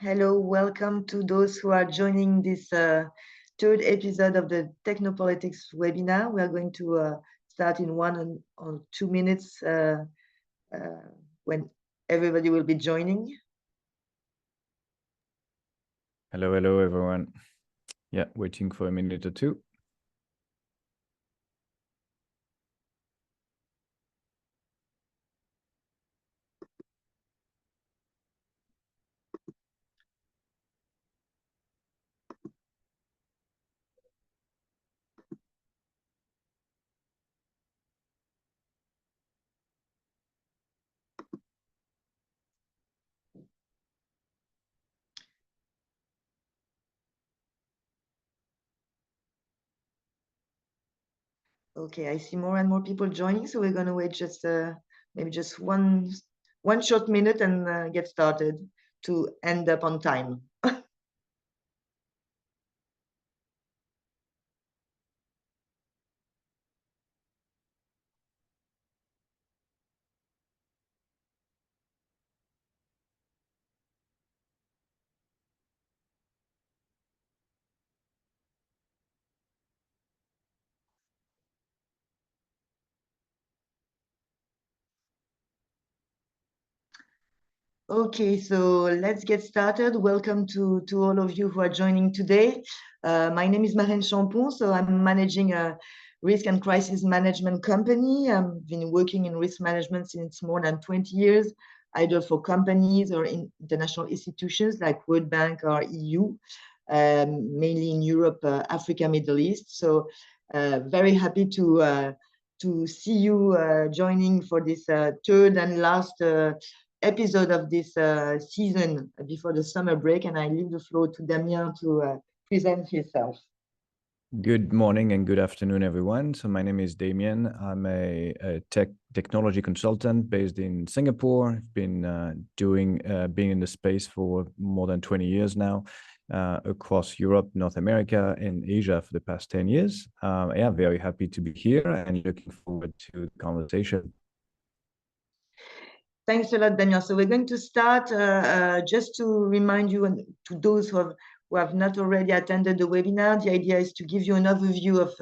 Hello, welcome to those who are joining this third episode of the Technopolitics webinar. We are going to start in 1 or 2 minutes when everybody will be joining. Hello, hello, everyone. Yeah, waiting for a minute or two. Okay, I see more and more people joining, so we're going to wait just maybe just one short minute and get started to end up on time. Okay, so let's get started. Welcome to all of you who are joining today. My name is Champon, so I'm managing a risk and crisis management company. I've been working in risk management since more than 20 years, either for companies or in international institutions like World Bank or EU, mainly in Europe, Africa, Middle East. So very happy to see you joining for this third and last episode of this season before the summer break, and I leave the floor to Damien to present himself. Good morning and good afternoon, everyone. So my name is Damien. I'm a technology consultant based in Singapore. I've been being in the space for more than 20 years now, across Europe, North America, and Asia for the past 10 years. Yeah, very happy to be here and looking forward to the conversation. Thanks a lot, Damien. So we're going to start just to remind you, and to those who have not already attended the webinar, the idea is to give you an overview of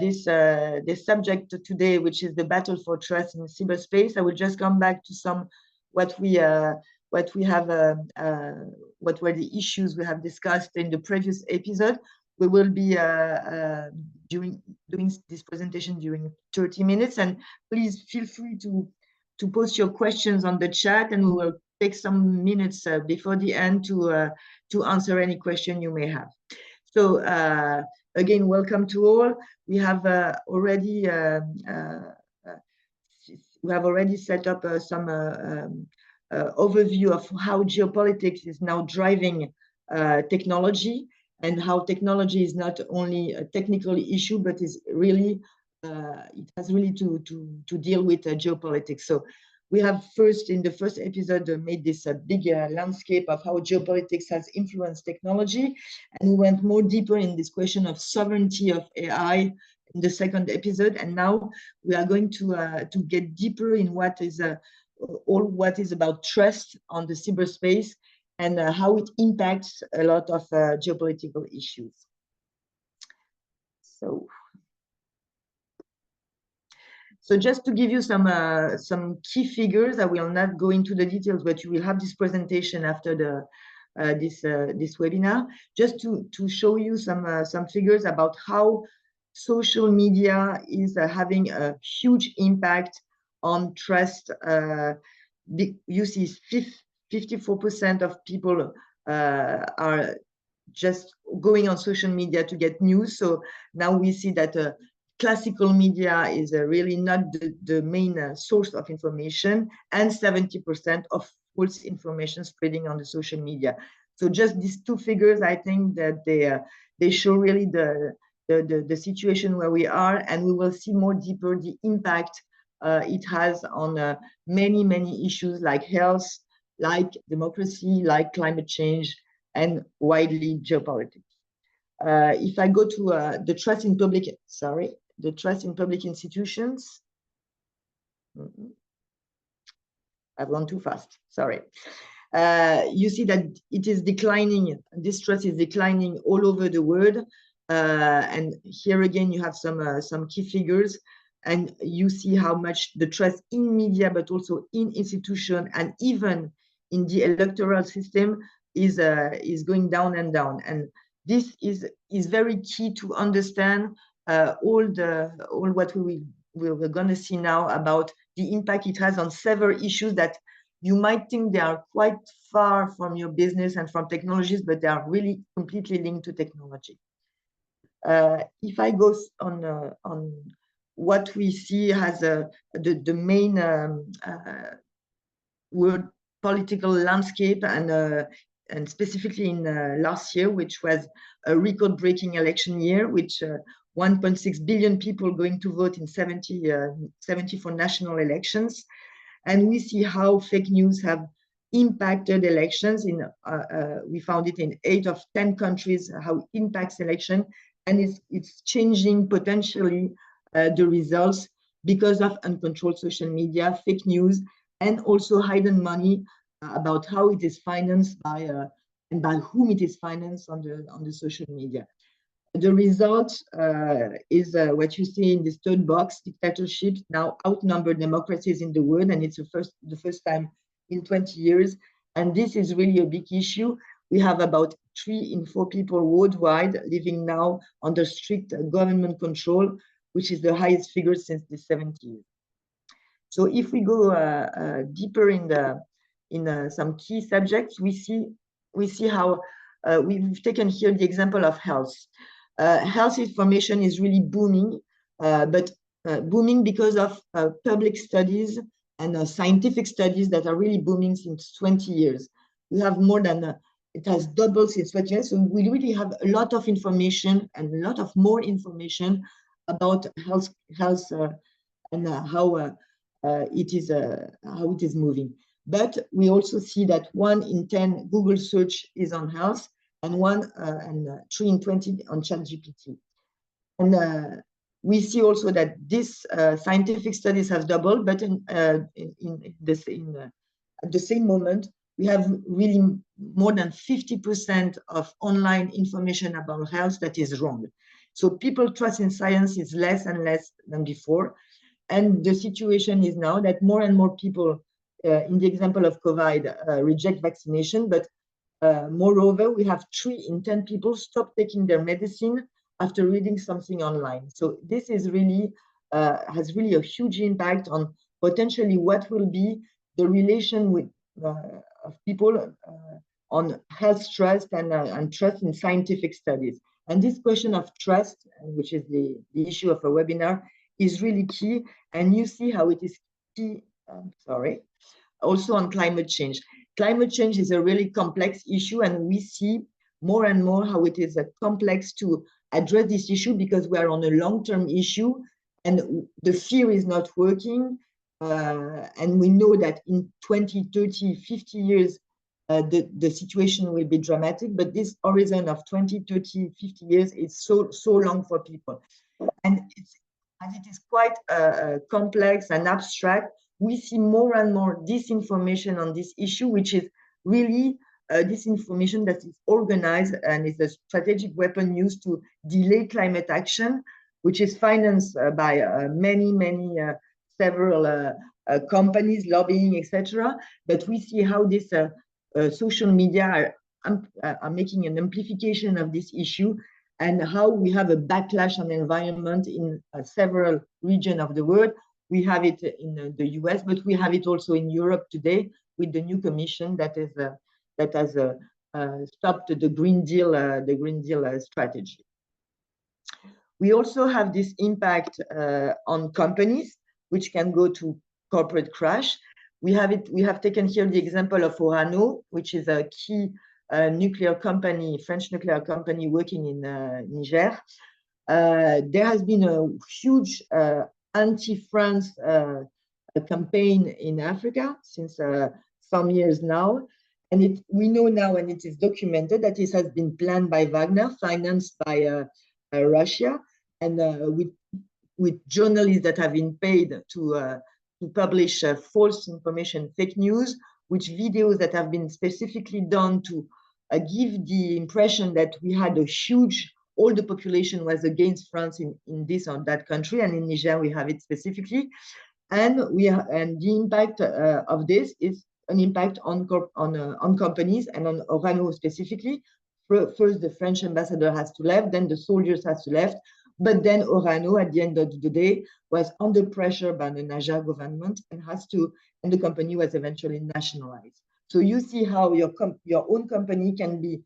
this subject today, which is the battle for trust in cyberspace. I will just come back to what were the issues we have discussed in the previous episode. We will be doing this presentation during 30 minutes, and please feel free to post your questions on the chat, and we will take some minutes before the end to answer any question you may have. So again, welcome to all. We have already set up some overview of how geopolitics is now driving technology, and how technology is not only a technical issue, but is really it has really to deal with geopolitics. So we have in the first episode made this big landscape of how geopolitics has influenced technology, and we went more deeper in this question of sovereignty of AI in the second episode, and now we are going to get deeper in what is about trust on the cyberspace, and how it impacts a lot of geopolitical issues. So just to give you some key figures, I will not go into the details, but you will have this presentation after this webinar, just to show you some figures about how social media is having a huge impact on trust. You see 54% of people are just going on social media to get news. So now we see that classical media is really not the main source of information, and 70% of false information spreading on the social media. So just these two figures, I think that they show really the situation where we are, and we will see more deeper the impact it has on many issues like health, like democracy, like climate change, and widely geopolitics. If I go to the trust in public institutions. I've gone too fast, sorry. You see that it is declining, this trust is declining all over the world. And here again, you have some key figures, and you see how much the trust in media, but also in institution and even in the electoral system is going down and down. And this is very key to understand all what we're going to see now about the impact it has on several issues that you might think they are quite far from your business and from technologies, but they are really completely linked to technology. If I go on what we see as the main world political landscape, and specifically in last year, which was a record-breaking election year, which 1.6 billion people going to vote in 74 national elections. And we see how fake news have impacted elections. We found it in 8 of 10 countries, how it impacts election. And it's changing potentially the results because of uncontrolled social media, fake news, and also hidden money about how it is financed by and by whom it is financed on the social media. The result is what you see in this third box: dictatorships now outnumber democracies in the world, and it's the first time in 20 years. And this is really a big issue. We have about 3 in 4 people worldwide living now under strict government control, which is the highest figure since the 70s. So if we go deeper in some key subjects, we see how we've taken here the example of health. Health information is really booming, but booming because of public studies and scientific studies that are really booming since 20 years. We have more than, it has doubled since 20 years. So we really have a lot of information and a lot of more information about health and how it is moving. But we also see that 1 in 10 Google search is on health, and 3 in 20 on ChatGPT. And we see also that this scientific studies have doubled, but at the same moment, we have really more than 50% of online information about health that is wrong. So people trust in science is less and less than before. And the situation is now that more and more people, in the example of COVID, reject vaccination, but moreover, we have 3 in 10 people stop taking their medicine after reading something online. So this is really has really a huge impact on potentially what will be the relation with of people on health trust and trust in scientific studies. And this question of trust, which is the issue of a webinar, is really key. And you see how it is key. Also on climate change. Climate change is a really complex issue, and we see more and more how it is complex to address this issue because we are on a long-term issue and the fear is not working. And we know that in 20, 30, 50 years, the situation will be dramatic, but this horizon of 20, 30, 50 years is so long for people. And as it is quite complex and abstract, we see more and more disinformation on this issue, which is really disinformation that is organized and is a strategic weapon used to delay climate action, which is financed by several companies, lobbying, etc. But we see how this social media are making an amplification of this issue, and how we have a backlash on the environment in several regions of the world. We have it in the US, but we have it also in Europe today with the new commission that has stopped the Green Deal strategy. We also have this impact on companies, which can go to corporate crash. We have taken here the example of Orano, which is a key nuclear company, French nuclear company working in Niger. There has been a huge anti-France campaign in Africa since some years now. And we know now, and it is documented, that this has been planned by Wagner, financed by Russia, and with journalists that have been paid to publish false information, fake news, which videos that have been specifically done to give the impression that we had a huge, all the population was against France in this or that country, and in Niger we have it specifically. And the impact of this is an impact on companies and on Orano specifically. First, the French ambassador has to leave, then the soldiers has to leave, but then Orano, at the end of the day, was under pressure by the Niger government and the company was eventually nationalized. So you see how your own company can be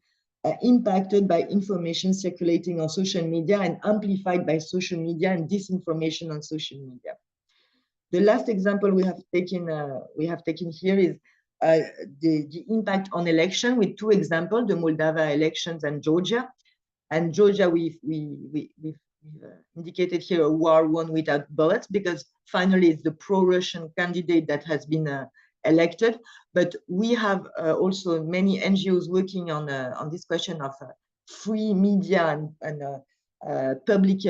impacted by information circulating on social media and amplified by social media and disinformation on social media. The last example we have taken here is the impact on election with two examples, the Moldova elections and Georgia. And Georgia, we've indicated here a war won without bullets, because finally it's the pro-Russian candidate that has been elected. But we have also many NGOs working on this question of free media and public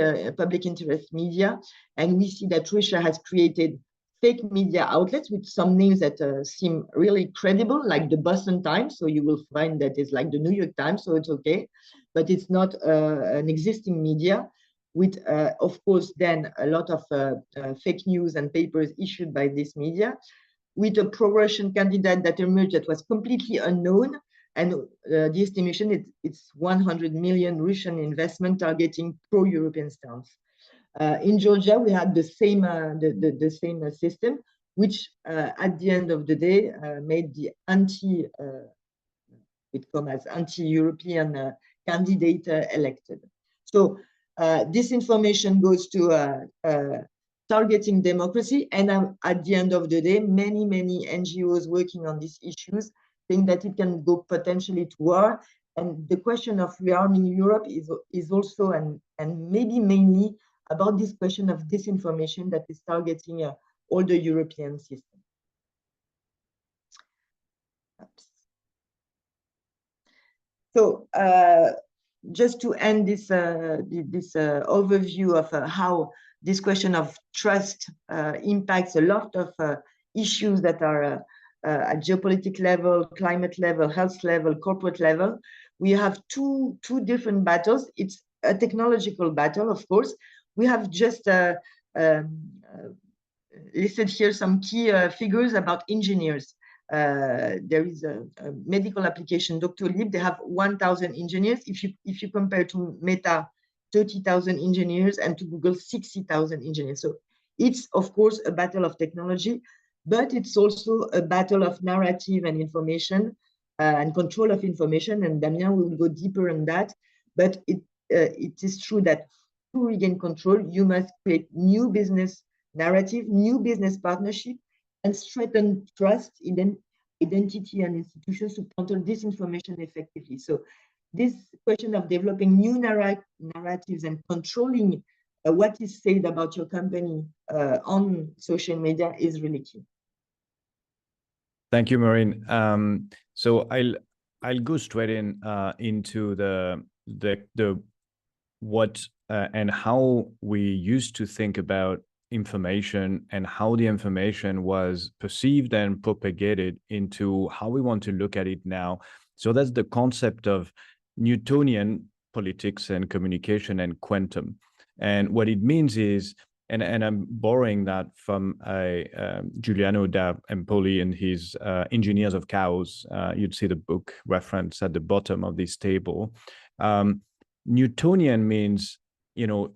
interest media. And we see that Russia has created fake media outlets with some names that seem really credible, like the Boston Times. So you will find that it's like the New York Times, so it's okay. But it's not an existing media with, of course, then a lot of fake news and papers issued by this media, with a pro-Russian candidate that emerged that was completely unknown. And the estimation, it's 100 million Russian investment targeting pro-European stance. In Georgia, we had the same system, which at the end of the day made the anti-European candidate elected. So this information goes to targeting democracy, and at the end of the day, many NGOs working on these issues think that it can go potentially to war. And the question of rearming Europe is also and maybe mainly about this question of disinformation that is targeting all the European system. So just to end this overview of how this question of trust impacts a lot of issues that are at geopolitical level, climate level, health level, corporate level. We have two different battles. It's a technological battle, of course. We have just listed here some key figures about engineers. There is a medical application, Doctolib. They have 1,000 engineers. If you compare to Meta, 30,000 engineers, and to Google, 60,000 engineers. So it's, of course, a battle of technology, but it's also a battle of narrative and information and control of information. And Damien will go deeper on that. But it is true that to regain control, you must create new business narrative, new business partnership, and strengthen trust, identity, and institutions to counter disinformation effectively. So this question of developing new narratives and controlling what is said about your company on social media is really key. Thank you, Maureen. So I'll go straight into the what and how we used to think about information and how the information was perceived and propagated into how we want to look at it now. So that's the concept of Newtonian politics and communication and quantum. And what it means is, and I'm borrowing that from Giuliano da Empoli and his Engineers of Chaos. You'd see the book reference at the bottom of this table. Newtonian means, you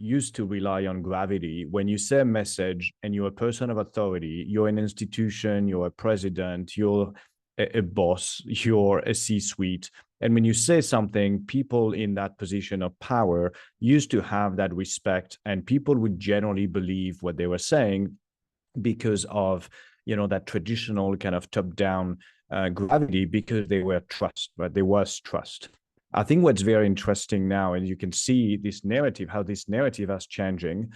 used to rely on gravity. When you say a message and you're a person of authority, you're an institution, you're a president, you're a boss, you're a C-suite. And when you say something, people in that position of power used to have that respect, and people would generally believe what they were saying because of, that traditional kind of top-down gravity, because they were trust, right? There was trust. I think what's very interesting now, and you can see this narrative, how this narrative is changing.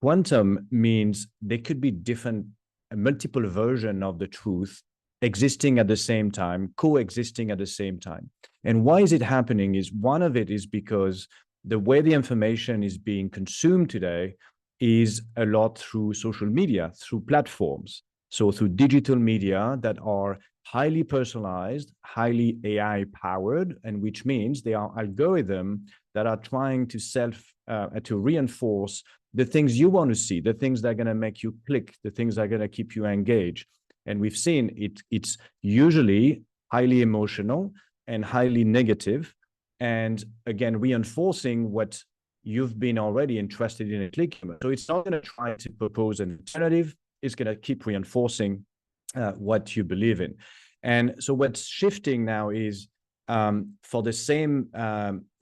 Quantum means there could be different, multiple versions of the truth existing at the same time, coexisting at the same time. And why is it happening? Is one of it is because the way the information is being consumed today is a lot through social media, through platforms. So through digital media that are highly personalized, highly AI powered, and which means they are algorithms that are trying to reinforce the things you want to see, the things that are going to make you click, the things that are going to keep you engaged. And we've seen it's usually highly emotional and highly negative, and again reinforcing what you've been already interested in clicking. So it's not going to try to propose an alternative, it's going to keep reinforcing what you believe in. And so what's shifting now is for the same,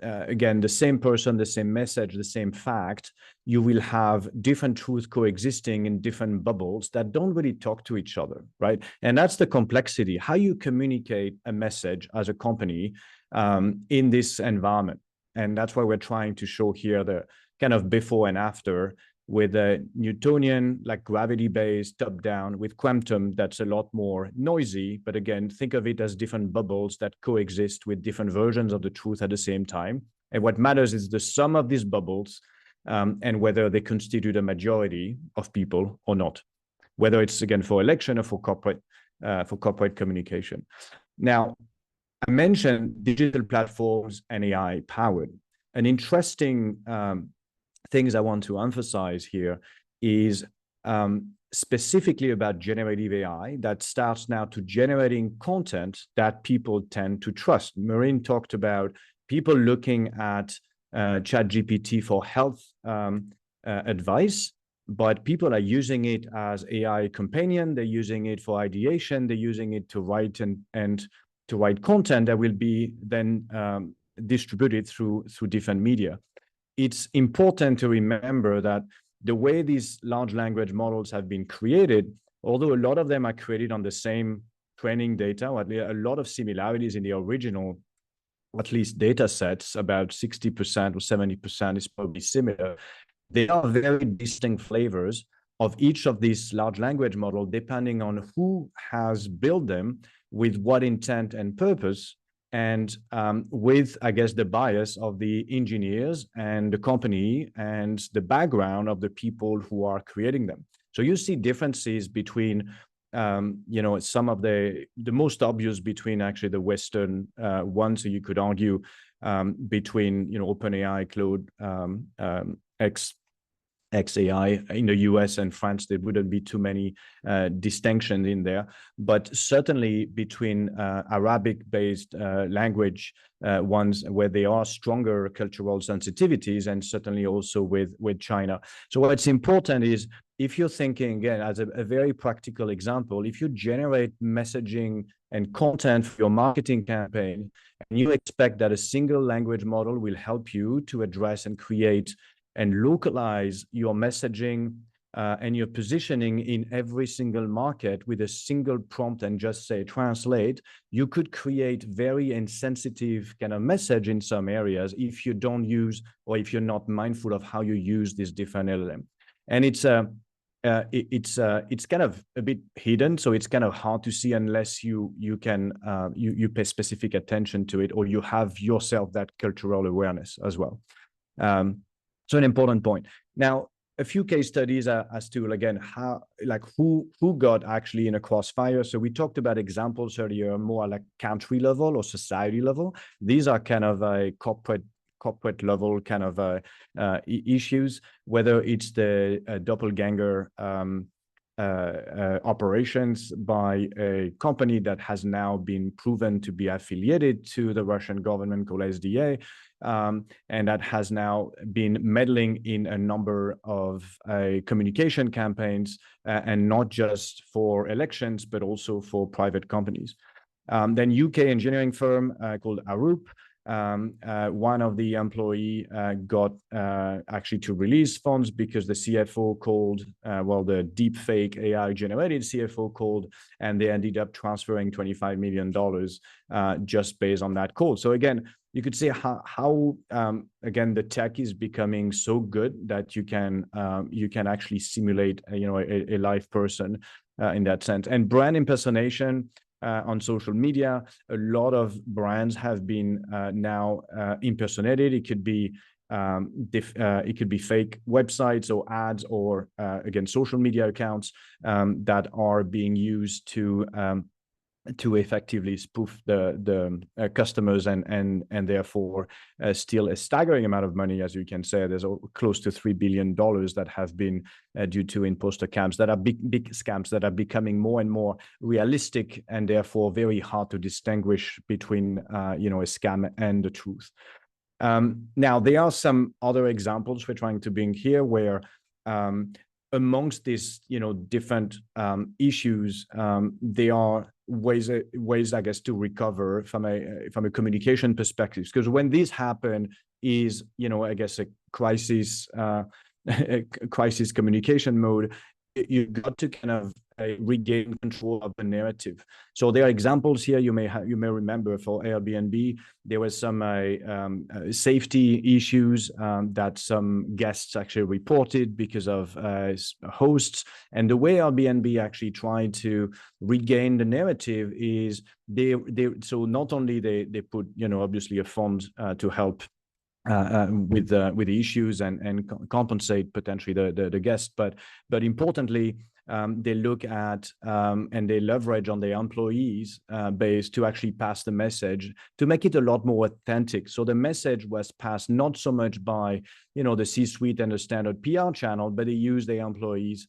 again, the same person, the same message, the same fact, you will have different truths coexisting in different bubbles that don't really talk to each other, right? And that's the complexity, how you communicate a message as a company in this environment. And that's why we're trying to show here the kind of before and after, with a Newtonian, like gravity-based top-down, with quantum that's a lot more noisy. But again, think of it as different bubbles that coexist with different versions of the truth at the same time. And what matters is the sum of these bubbles and whether they constitute a majority of people or not, whether it's, again, for election or for corporate communication. Now, I mentioned digital platforms and AI powered. An interesting things I want to emphasize here is specifically about generative AI that starts now to generating content that people tend to trust. Maureen talked about people looking at ChatGPT for health advice, but people are using it as AI companion. They're using it for ideation. They're using it to write and to write content that will be then distributed through different media. It's important to remember that the way these large language models have been created, although a lot of them are created on the same training data, or a lot of similarities in the original, at least data sets, about 60% or 70% is probably similar. They are very distinct flavors of each of these large language models, depending on who has built them, with what intent and purpose, and with, I guess, the bias of the engineers and the company and the background of the people who are creating them. So you see differences between, some of the most obvious between actually the Western ones. So you could argue between, OpenAI, Claude, XAI in the US and France, there wouldn't be too many distinctions in there, but certainly between Arabic-based language ones where there are stronger cultural sensitivities, and certainly also with China. So what's important is, if you're thinking, again, as a very practical example, if you generate messaging and content for your marketing campaign, and you expect that a single language model will help you to address and create and localize your messaging and your positioning in every single market with a single prompt and just say translate, you could create very insensitive kind of message in some areas if you don't use, or if you're not mindful of how you use this different LLM. And it's kind of a bit hidden, so it's kind of hard to see unless you pay specific attention to it, or you have yourself that cultural awareness as well. So an important point. Now, a few case studies as to, again, how, like, who got actually in a crossfire. So we talked about examples earlier, more like country level or society level. These are kind of a corporate level kind of issues, whether it's the doppelganger operations by a company that has now been proven to be affiliated to the Russian government called SDA, and that has now been meddling in a number of communication campaigns, and not just for elections, but also for private companies. Then UK engineering firm called Arup. One of the employee got actually to release funds because the CFO called, the deep fake AI generated CFO called, and they ended up transferring $25 million just based on that call. So again, you could see how again, the tech is becoming so good that you can actually simulate a live person in that sense. And brand impersonation on social media, a lot of brands have been now impersonated. It could be it could be fake websites or ads or again social media accounts that are being used to effectively spoof the customers and therefore steal a staggering amount of money. As you can say, there's close to $3 billion that have been due to imposter scams that are big scams that are becoming more and more realistic and therefore very hard to distinguish between a scam and the truth. Now, there are some other examples we're trying to bring here where amongst these, different issues, there are ways, I guess, to recover from a communication perspective. Because when this happen is, I guess, a crisis communication mode, you got to kind of regain control of the narrative. So there are examples here you may remember for Airbnb. There was some safety issues that some guests actually reported because of hosts. And the way Airbnb actually tried to regain the narrative is so not only they put obviously a fund to help with the issues and compensate potentially the guests, but importantly, they look at and they leverage on their employees base to actually pass the message to make it a lot more authentic. So the message was passed not so much by the C-suite and the standard PR channel, but they use their employees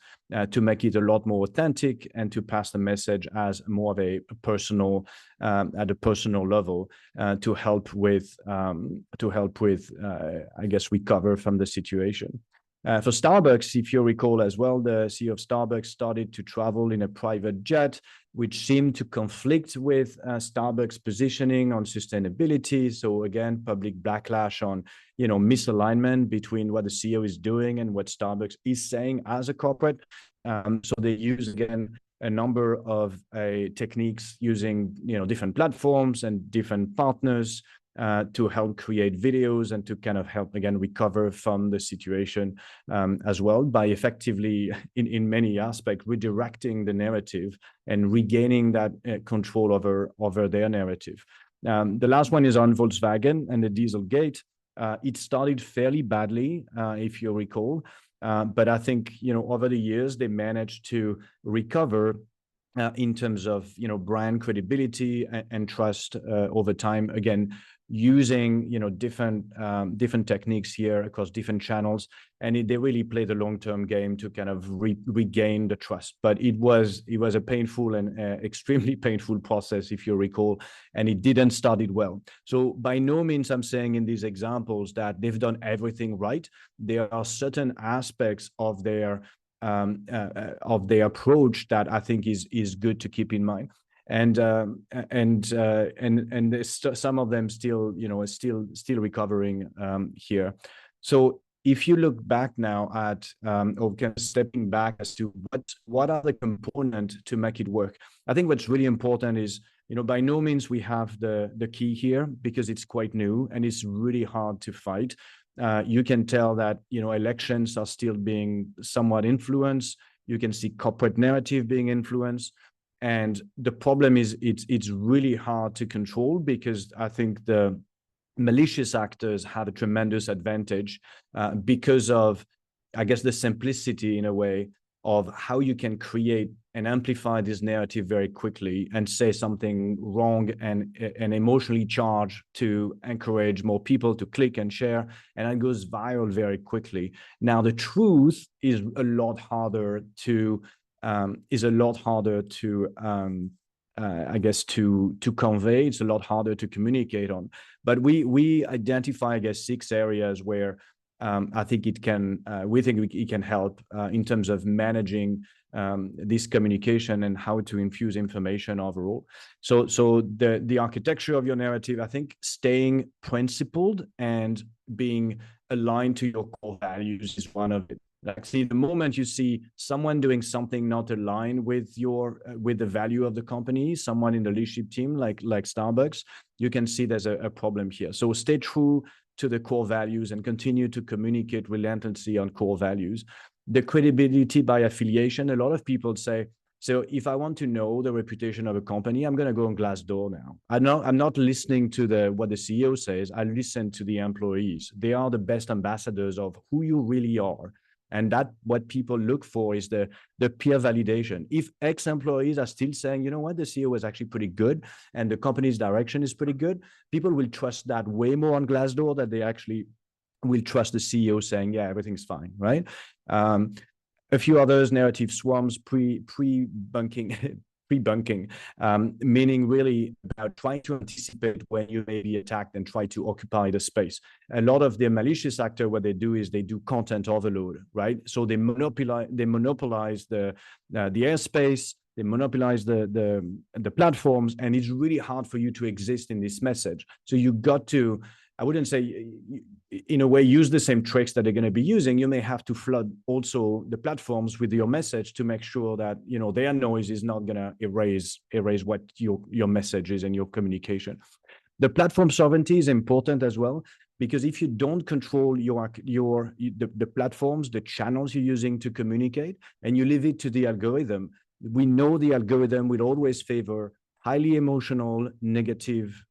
to make it a lot more authentic and to pass the message as more of a personal at a personal level to help with I guess recover from the situation. For Starbucks, if you recall as well, the CEO of Starbucks started to travel in a private jet, which seemed to conflict with Starbucks' positioning on sustainability. So again, public backlash on misalignment between what the CEO is doing and what Starbucks is saying as a corporate. So they use again a number of techniques using different platforms and different partners to help create videos and to kind of help again recover from the situation as well by effectively in many aspects redirecting the narrative and regaining that control over their narrative. The last one is on Volkswagen and the Dieselgate. It started fairly badly, if you recall, but I think over the years they managed to recover in terms of brand credibility and trust over time. Again, using different techniques here across different channels, and they really play the long-term game to kind of regain the trust. But it was a painful and extremely painful process, if you recall, and it didn't start it well. So by no means I'm saying in these examples that they've done everything right. There are certain aspects of their approach that I think is good to keep in mind. And some of them still recovering here. So if you look back now at or kind of stepping back as to what are the components to make it work, I think what's really important is by no means we have the key here because it's quite new and it's really hard to fight. You can tell that elections are still being somewhat influenced. You can see corporate narrative being influenced. And the problem is it's really hard to control because I think the malicious actors have a tremendous advantage because of, I guess, the simplicity in a way of how you can create and amplify this narrative very quickly and say something wrong and emotionally charged to encourage more people to click and share, and it goes viral very quickly. Now, the truth is a lot harder to I guess to convey. It's a lot harder to communicate on. But we identify, I guess, 6 areas where I think it can. We think it can help in terms of managing this communication and how to infuse information overall. So the architecture of your narrative, I think, staying principled and being aligned to your core values is one of it. Like, see, the moment you see someone doing something not aligned with the value of the company, someone in the leadership team, like Starbucks, you can see there's a problem here. So stay true to the core values and continue to communicate relentlessly on core values. The credibility by affiliation, a lot of people say, So if I want to know the reputation of a company, I'm going to go on Glassdoor now. I'm not listening to what the CEO says. I listen to the employees. They are the best ambassadors of who you really are. And that what people look for is the peer validation. If ex-employees are still saying, you know what, the CEO is actually pretty good and the company's direction is pretty good, people will trust that way more on Glassdoor than they actually will trust the CEO saying, yeah, everything's fine, right? A few others, narrative swarms, pre-bunking, meaning really about trying to anticipate when you may be attacked and try to occupy the space. A lot of the malicious actors, what they do is they do content overload, right? So they monopolize the airspace, they monopolize the platforms, and it's really hard for you to exist in this message. So you got to, I wouldn't say, in a way, use the same tricks that they're going to be using. You may have to flood also the platforms with your message to make sure that, you know, their noise is not going to erase what your message is and your communication. The platform sovereignty is important as well, because if you don't control the platforms, the channels you're using to communicate, and you leave it to the algorithm, we know the algorithm will always favor highly emotional, negative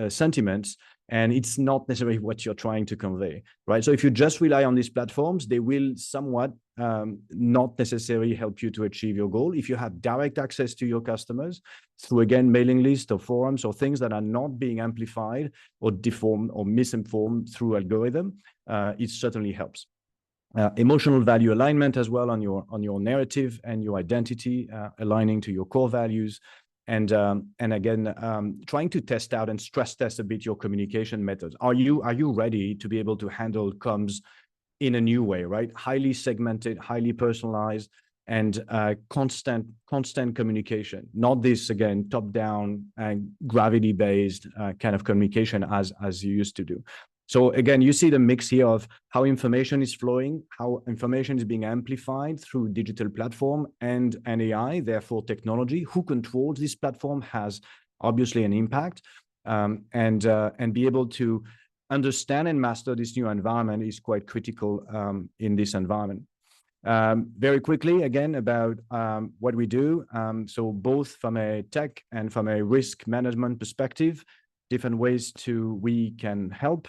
sentiments, and it's not necessarily what you're trying to convey, right? So if you just rely on these platforms, they will somewhat not necessarily help you to achieve your goal. If you have direct access to your customers through, again, mailing lists or forums or things that are not being amplified or deformed or misinformed through algorithm, it certainly helps. Emotional value alignment as well on your narrative and your identity, aligning to your core values. And again, trying to test out and stress test a bit your communication methods. Are you ready to be able to handle comms in a new way, right? Highly segmented, highly personalized, and constant communication. Not this, again, top-down and gravity-based kind of communication as you used to do. So again, you see the mix here of how information is flowing, how information is being amplified through digital platform and AI, therefore technology. Who controls this platform has obviously an impact, and be able to understand and master this new environment is quite critical in this environment. Very quickly, again, about what we do. So both from a tech and from a risk management perspective, different ways we can help.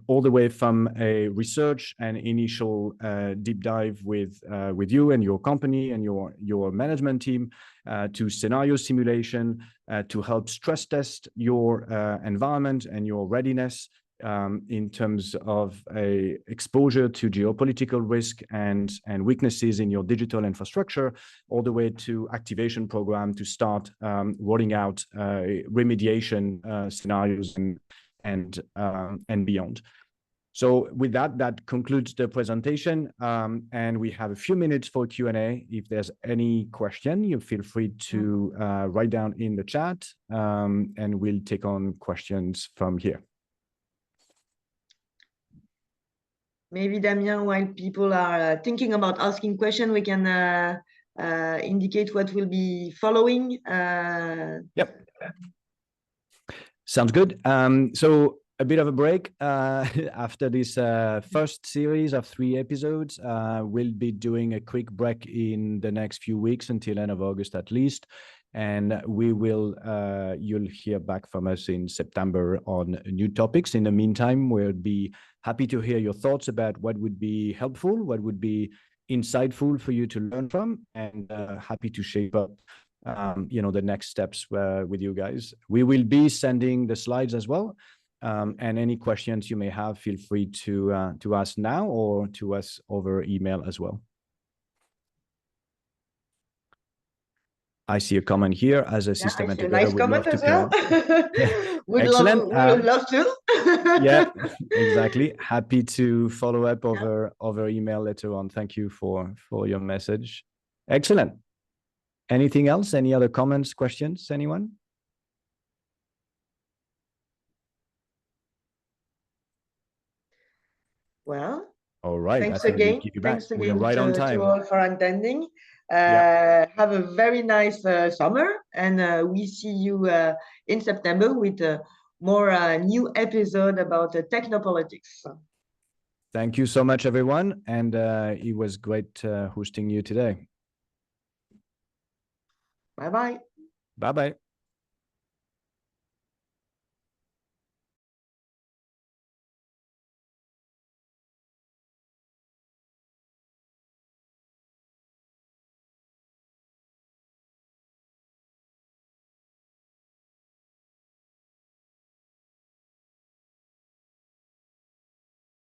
All the way from a research and initial deep dive with you and your company and your management team, to scenario simulation, to help stress test your environment and your readiness in terms of a exposure to geopolitical risk and weaknesses in your digital infrastructure, all the way to activation program to start rolling out remediation scenarios and beyond. So with that concludes the presentation, and we have a few minutes for Q&A. If there's any question, you feel free to write down in the chat, and we'll take on questions from here. Maybe, Damien, while people are thinking about asking questions, we can indicate what will be following. Yep. Sounds good. So a bit of a break after this first series of 3 episodes. We'll be doing a quick break in the next few weeks until end of August at least. And we will, you'll hear back from us in September on new topics. In the meantime, we'll be happy to hear your thoughts about what would be helpful, what would be insightful for you to learn from, and happy to shape up the next steps with you guys. We will be sending the slides as well, and any questions you may have, feel free to ask now or to us over email as well. I see a comment here as a system integrator. Nice comment as well. Excellent. We would love to. Yeah, exactly. Happy to follow up over email later on. Thank you for your message. Excellent. Anything else? Any other comments, questions, anyone? Well, all right. Thanks again. Thanks again right on time. to all for attending. Have a very nice summer, and we see you in September with more new episode about Technopolitics. Thank you so much, everyone. And it was great hosting you today. Bye-bye. Bye-bye.